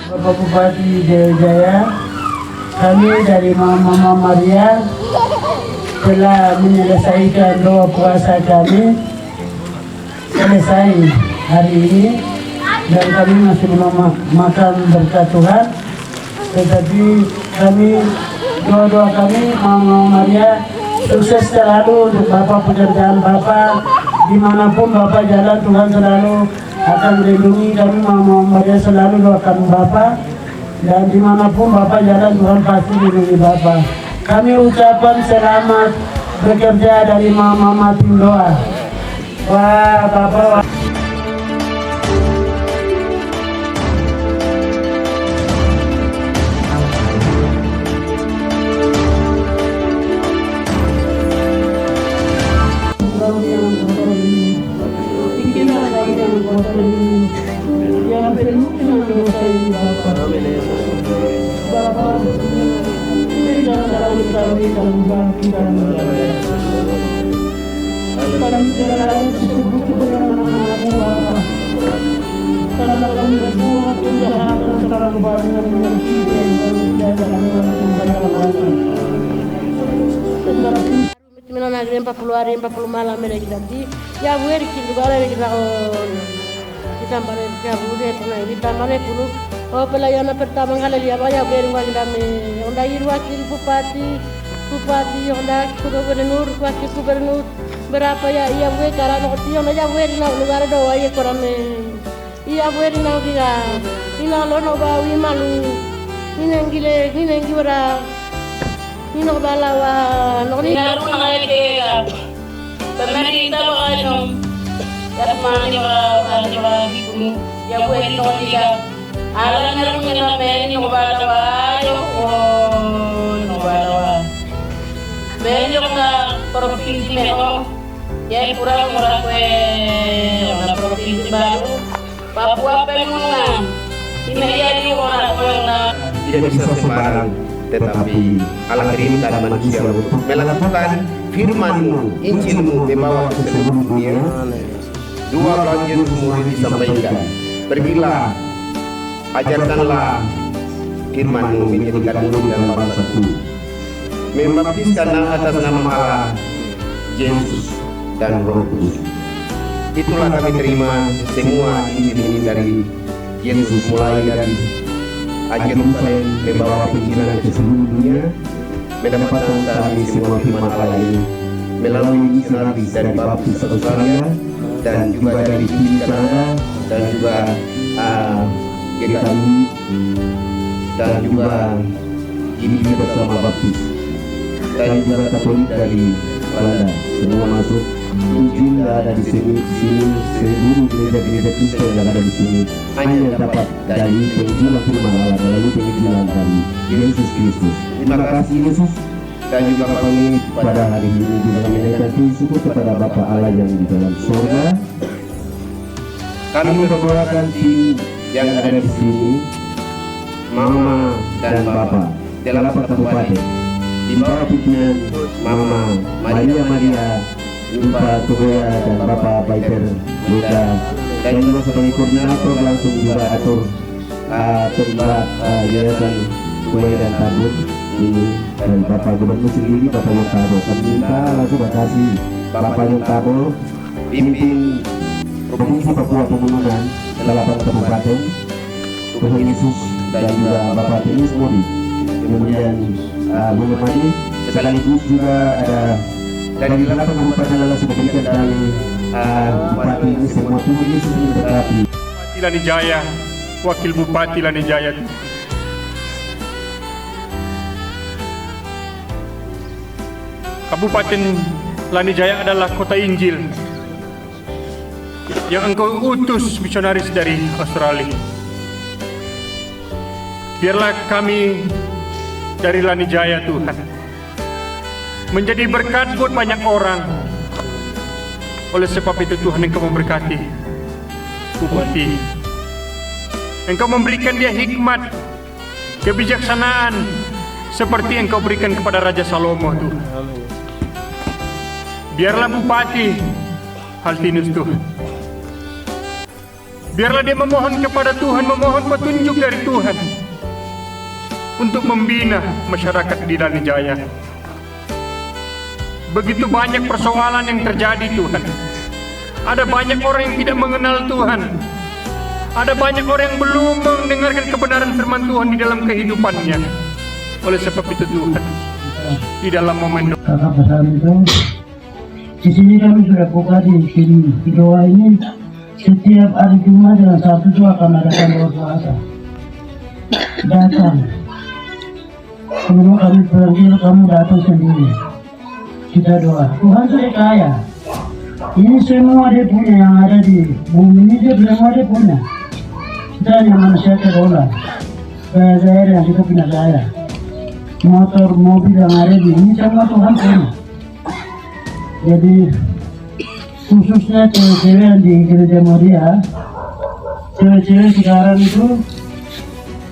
Bapak Bupati Jaya, kami dari Mama Maria telah menyelesaikan doa puasa kami selesai hari ini dan kami masih makan berkat Tuhan, tetapi kami doa kami Mama Maria sukses selalu untuk Bapak pekerjaan Bapak dimanapun Bapak jalan, Tuhan selalu akan melindungi kami. Mama Maria selalu doakan Bapak dan dimanapun Bapak jalan, Tuhan pasti melindungi Bapak. Kami ucapkan selamat bekerja dari Mama Tim Doa. Wah Bapak. Minanagre 40 hari 40 malam mereka nanti ya buat kita kalau kita kita balik ya buat pernah kita balik dulu oh pelayanan pertama kali dia banyak beruang kita onda wakil bupati onda gubernur wakil gubernur berapa ya iya buat cara ngerti onda ya buat negara doa ya koran iya buat kita ini lo bawa malu ini gila Nino balawa noni Naru nangai pemerintah bakal Yarmani bakal bikin ya buat noni ka ala naru ngena meni no balawa yo no balawa meni na provinsi meno ya kurang kue na provinsi baru Papua Pegunungan ini jadi orang tidak bisa sembarang, tetapi Allah kirimkan manusia untuk melakukan firman-Mu, Injil-Mu membawa ke seluruh dunia. 2 Korintus murid disampaikan, pergilah, ajarkanlah firman-Mu menjadikan murid dan bangsaku, membaptiskan atas nama Allah, Yesus dan Roh Kudus. Itulah kami terima semua Injil ini dari Yesus, mulai dari Yerusalem membawa penginjilan ke seluruh dunia, mendapatkan kami semua firman Allah ini melalui misionaris dari baptis Australia dan juga dari Kanada dan juga GKI dan juga ini bersama baptis dan juga Katolik dari Belanda. Semua masuk. Injil ada di sini seluruh gereja-gereja Kristen yang ada di sini hanya dapat dari penginjilan firman Allah melalui penginjilan dari Yesus Kristus. Terima kasih Yesus, dan juga kami pada hari ini juga menaikkan syukur kepada Bapa Allah yang di dalam surga. Kami memperdoakan tim yang ada di sini, Mama dan Papa, 8 kabupaten di bawah pimpinan Mama Maria Pak Tugoya dan Bapak Baiter Buddha, dan juga sebagai koordinator langsung juga atur terlibat yayasan kue dan tabur ini, dan Bapak Gubernur sendiri Bapak Yontabo. Kami minta langsung kasih Bapak Yontabo pimpin Provinsi Papua Pegunungan 8 kabupaten, Tuhan Yesus, dan juga Bapak Tenis Modi kemudian menemani, sekaligus juga ada dari 8 kabupaten adalah seberikan dari Bupati ini semua Tuhan Yesus ini berkati. Bupati Lanijaya, Wakil Bupati Lanijaya. Kabupaten Lanijaya adalah kota Injil yang Engkau utus misionaris dari Australia. Biarlah kami dari Lanijaya Tuhan menjadi berkat buat banyak orang. Oleh sebab itu Tuhan, Engkau memberkati Bupati. Engkau memberikan dia hikmat, kebijaksanaan seperti Engkau berikan kepada Raja Salomo Tuhan. Biarlah Bupati Haltinus Tuhan Biarlah dia memohon kepada Tuhan, memohon petunjuk dari Tuhan untuk membina masyarakat di Danijaya. Begitu banyak persoalan yang terjadi Tuhan. Ada banyak orang yang tidak mengenal Tuhan. Ada banyak orang yang belum mendengarkan kebenaran firman Tuhan di dalam kehidupannya. Oleh sebab itu Tuhan, di dalam momen kakak besar itu, di sini kami sudah buka di sini di doa ini. Setiap hari Jumat dan Sabtu itu akan adakan doa puasa. Datang. Sebelum kami panggil, kamu datang sendiri. Kita doa. Tuhan saya kaya. Ini semua dia punya yang ada di bumi ini, dia semua dia punya. Kita hanya manusia terdola. Gaya yang kita punya gaya. Motor, mobil yang ada di ini semua Tuhan punya. Jadi khususnya cewek-cewek yang di Gereja Moria, cewek-cewek sekarang itu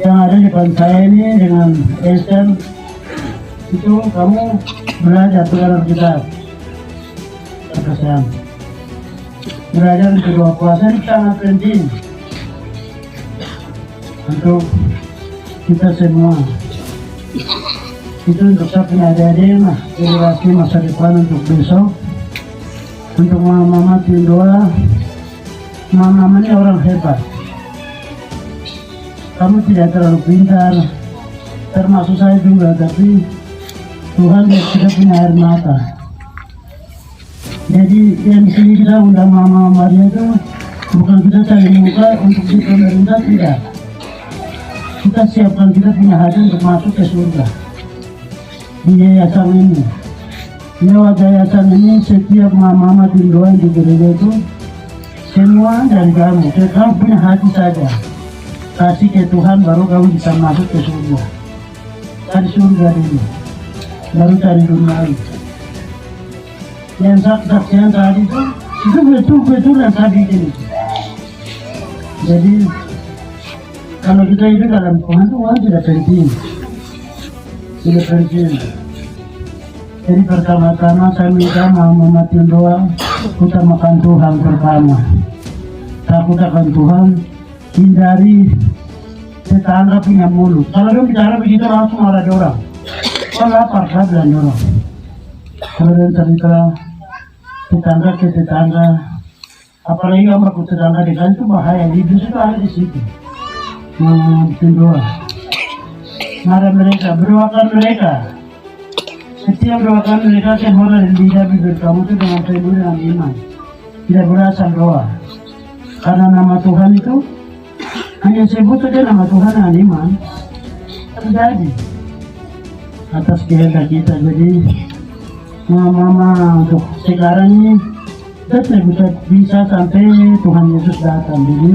yang ada di depan saya ini dengan Esther, itu kamu belajar dengan kita perkesan. Belajar di kedua puasa ini sangat penting untuk kita semua. Itu untuk saya punya adik-adik mah, generasi masa depan untuk besok. Untuk mama-mama doa, mama-mama ini orang hebat. Kamu tidak terlalu pintar, termasuk saya juga, tapi Tuhan kita punya air mata. Jadi yang di sini kita undang Mama Maria itu bukan kita cari muka untuk di pemerintah, tidak. Kita siapkan kita punya hati untuk masuk ke surga di yayasan ini. Lewat yayasan ini setiap mama-mama doa di gereja itu semua dari kamu. Kamu punya hati saja, kasih ke Tuhan baru kamu bisa masuk ke surga. Cari surga dulu, baru cari dunia itu. Yang saksian tadi itu betul-betul yang saya bikin itu. Jadi kalau kita hidup dalam Tuhan, Tuhan tidak penting, tidak penting. Jadi pertama-tama saya minta mama doa, utamakan Tuhan pertama. Takut akan Tuhan, hindari tetangga punya mulut. Kalau dia bicara begitu langsung marah orang. Kalau lapar kan bilang orang. Kalau dia cerita tetangga ke tetangga, apalagi sama tetangga dekat itu bahaya. Iblis itu ada di situ. Doa. Marah mereka, berdoakan mereka. Setiap doakan mereka keluar dari lidah bibir kamu itu dengan penuh dengan iman. Tidak berasal doa. Karena nama Tuhan itu hanya sebut saja nama Tuhan dengan iman terjadi atas kehendak kita. Jadi mama untuk sekarang ini kita bisa sampai Tuhan Yesus datang. Jadi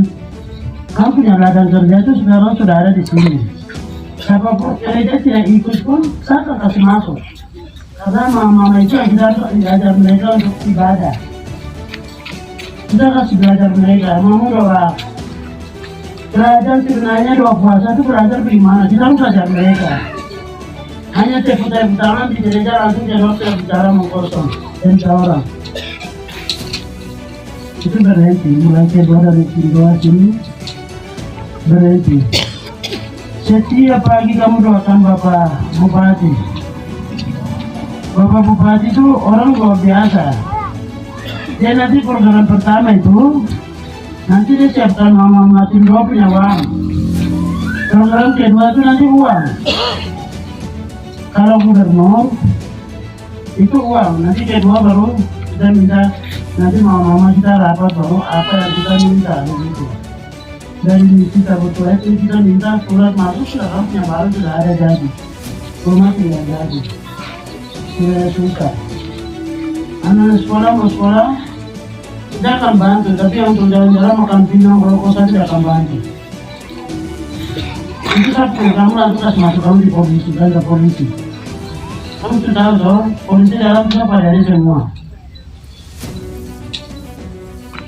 kamu punya ladang kerja itu sekarang sudah ada di sini. Siapapun gereja tidak ikut pun saya akan kasih masuk. Karena mama itu yang kita belajar mereka untuk ibadah. Kita kasih belajar mereka. Mama doa belajar sebenarnya doa puasa itu belajar bagaimana. Kita harus belajar mereka. Hanya tepuk-tepuk tangan di gereja langsung dia bicara mengkosong dan orang. Itu berhenti. Mulai kedua dari doa sini berhenti. Setiap pagi kamu doakan Bapak Bupati. Bapak Bupati itu orang luar biasa. Dia nanti program pertama itu nanti dia siapkan mama Martin doa punya uang. Program kedua itu nanti uang. Kalau gubernur itu uang. Nanti kedua baru kita minta nanti mama kita rapat baru apa yang kita minta begitu. Dari kita betul itu kita minta surat masuk sekarang yang baru sudah ada jadi. Rumah tidak jadi. Tidak suka. Anak sekolah mau sekolah, kita akan bantu. Tapi untuk jalan-jalan makan pindang rokok saya tidak akan bantu. Itu saya kamu nanti kasih masuk kamu di polisi, dan polisi. Kamu sudah tahu toh, polisi dalam kita pelajari semua.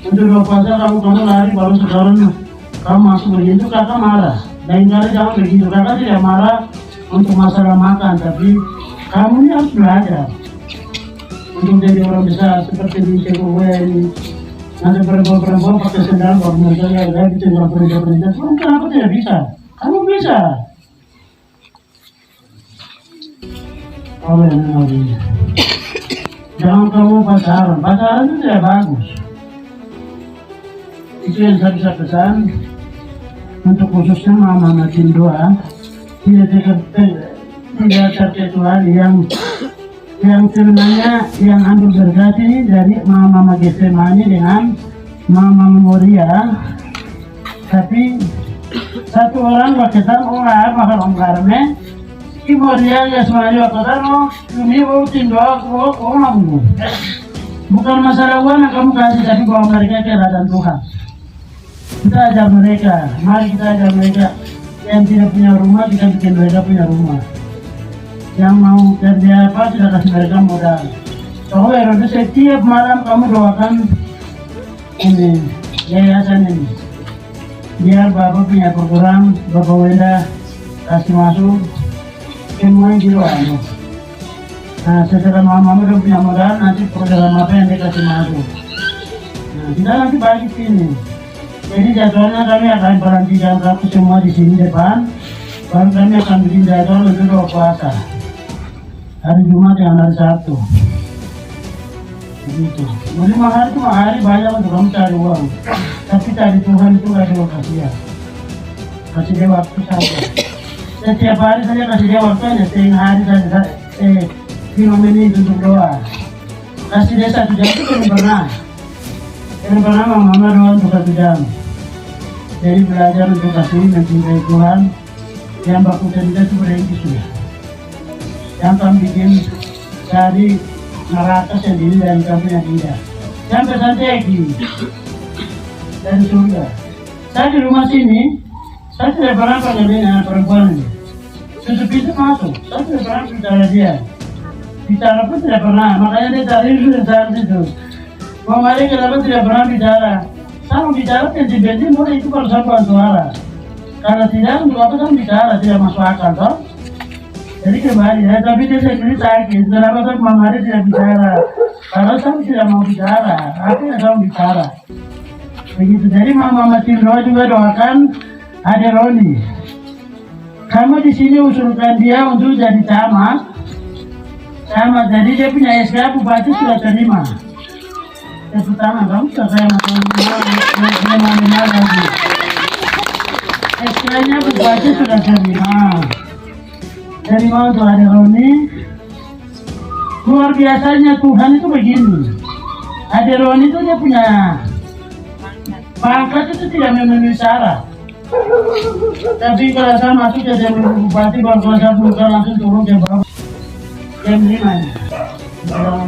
Untuk dua puasa kamu lari baru sekarang kamu masuk begitu kakak marah. Lain kali jangan begitu, kakak tidak marah untuk masalah makan, tapi kamu ini harus belajar untuk jadi orang besar seperti di CWN. Ada perempuan-perempuan pakai sendal kalau mereka ada di tengah perintah-perintah. Kenapa tidak bisa? Kamu bisa. Jangan kamu pacaran itu tidak bagus. Itu yang saya bisa pesan untuk khususnya mama doa tidak terkecuali yang sebenarnya yang ambil berkat ini dari mama Getsemani dengan mama Moria, tapi satu orang berkata makan karena Moria ya semuanya berkata ini orang bukan masalah uang yang kamu kasih, tapi bahwa mereka keadaan Tuhan. Kita ajar mereka, mari kita ajar mereka yang tidak punya rumah, kita bikin mereka punya rumah. Yang mau kerja apa, kita kasih mereka modal. So, Herodes setiap malam kamu doakan ini, yayasan ini. Biar Bapak punya program, Bapak Wenda kasih masuk, semuanya di luar. Nah, setelah mama udah punya modal, nanti program apa yang dia kasih masuk. Nah, kita nanti bagi sini. Jadi jadwalnya kami akan berhentikan kamu semua di sini depan, baru kami akan bikin jadwal untuk doa puasa. Hari Jumat yang hari Sabtu. Begitu. Jadi cuma hari banyak untuk kamu cari uang. Tapi cari Tuhan itu gak ada kasihan. Kasih dia waktu saja. Setiap hari saja kasih dia waktunya, setengah hari saja. 5 menit untuk doa. Kasih dia 1 jam itu belum pernah. Belum pernah mama doa untuk 1 jam. Jadi belajar untuk kasih mencintai Tuhan. Yang baku cerita itu berhenti sudah. Yang kamu bikin dari neraka sendiri dan kamu yang tidak. Yang pesan teki dari surga. Saya di rumah sini, saya tidak pernah pakai dengan perempuan ini. Tutup pintu masuk, saya tidak pernah bicara dia. Bicara pun tidak pernah, makanya dia cari dulu saat itu. Mama dia kenapa tidak pernah bicara? Saya mau bicara bensin mulai itu baru sampai suara. Kalau tidak, untuk apa saya bicara? Tidak masuk akal, toh? Jadi kembali ya, tapi dia sendiri sakit. Kenapa saya mama dia tidak bicara? Kalau saya tidak mau bicara, apa yang saya bicara? Begitu. Jadi mama Tindro juga doakan Ade Roni. Kamu di sini usulkan dia untuk jadi camat. Camat, jadi dia punya SK bupati sudah terima. Yang pertama, kamu sudah saya mau lagi. SK-nya bupati sudah terima. Dari mau tuh Ade Roni. Luar biasanya Tuhan itu begini. Ade Roni itu dia punya pangkat itu tidak memenuhi syarat. Tapi kalau saya masuk jadi bupati, kalau saya bukan langsung turun ke bawah. Jam 5 ini. Kalau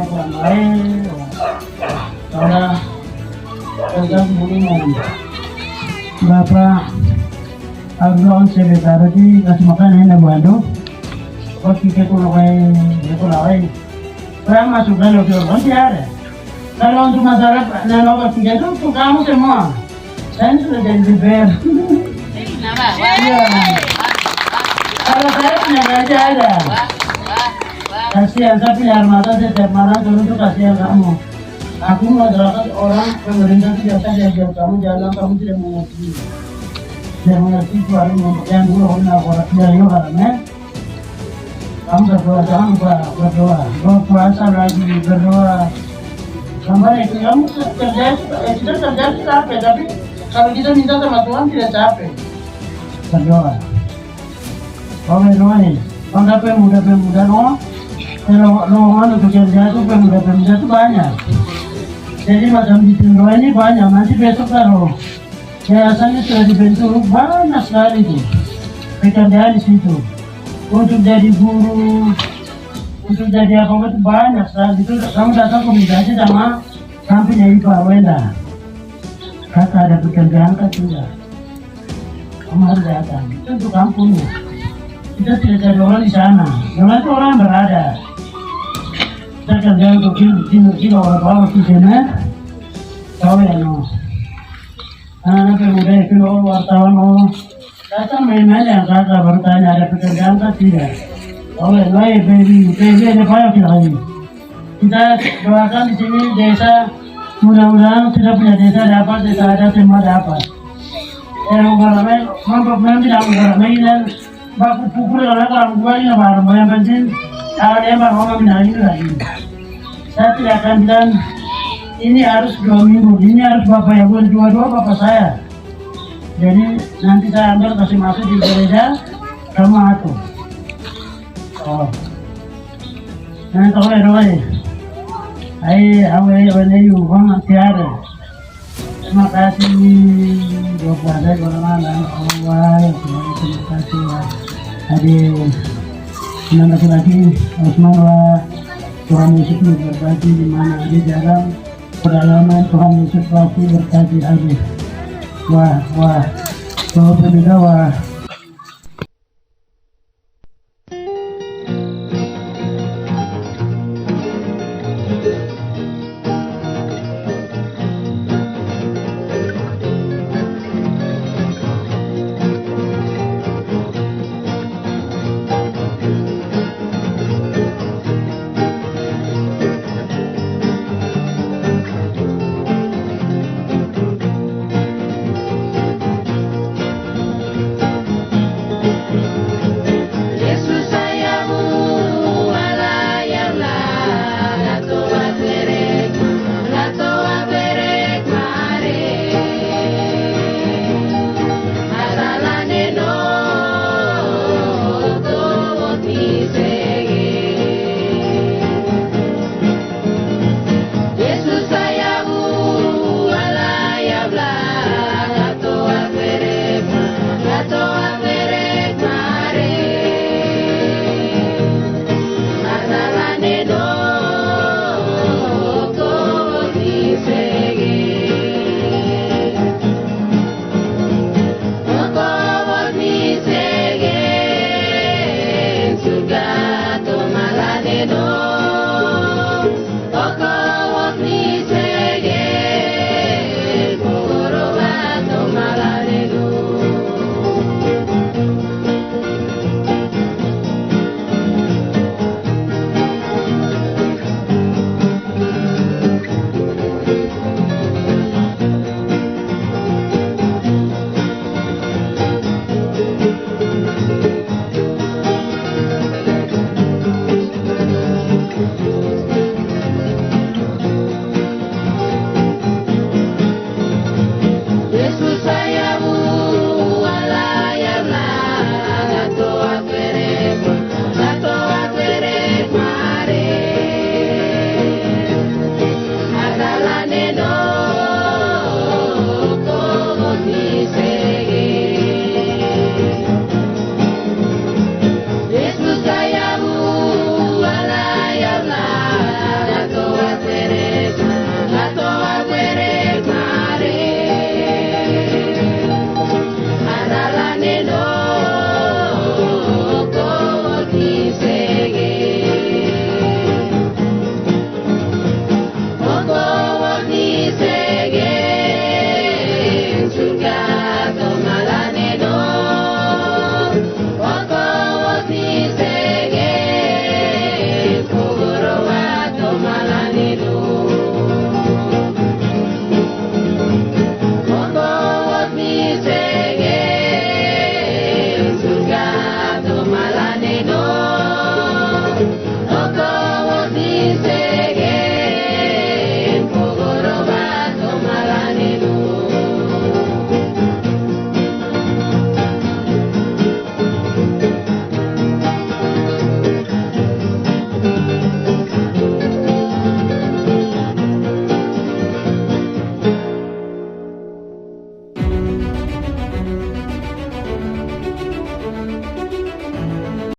jam 5 Bapak Abdul Sebetar di kasih makan yang buando. Waktu kita kulai, saya masukkan lokal konsiar. Kalau untuk masalah nalog tiga itu untuk kamu semua. Saya sudah jadi DPR. Iya. Kalau saya punya gaji ada. Kasihan, saya punya armada setiap malam turun itu kasihan kamu. Aku masyarakat orang pemerintah biasa diajar kamu jalan, kamu tidak mengerti. Tidak mengerti itu hari yang dulu orang nak dari orangnya. Kamu berdoa, jangan lupa berdoa. Puasa lagi berdoa. Sampai itu kamu kerja, kita kerja capek, tapi kalau kita minta sama Tuhan tidak capek. Berdoa. Kau berdoa nih, bangga pemuda no. Lowongan untuk kerja itu pemuda itu banyak. Jadi macam di Tindro ini banyak. Nanti besok kalau yayasannya sudah dibentuk banyak sekali tuh pekerjaan di situ. Untuk jadi guru, untuk jadi apa itu banyak sekali. Itu kamu datang komunikasi sama sampingnya Ibu Wenda. Kata ada pekerjaan kan tidak. Kamu harus datang. Itu untuk kampungnya. Kita tidak cari orang di sana. Karena itu orang berada. Kita kerja untuk kilo orang di sana. Tahu ya no. Anak pemuda itu wartawan no. Datang main-main yang kakak baru tanya ada pekerjaan kan tidak. Oleh baby ini payah kita ini. Kita doakan di sini desa Mudah-mudahan tidak punya desa dapat, desa ada semua dapat. Mampu tidak mengaramai dan baku pukul orang tua ini barang yang penting ada yang baru ini lagi. Saya tidak akan bilang ini harus 2 minggu, ini harus bapak yang buat dua-dua bapak saya. Jadi nanti saya ambil kasih masuk di gereja sama aku. Oh, nanti tahu ya doa ya. Awal bang tiada. Terima kasih bapak saya malam awal. Terima kasih hadir. Senang lagi Osman wa Tuhan Yesus berbagi di mana di dalam pedalaman Tuhan Yesus pasti berkati habis. Wah, berbeda wah.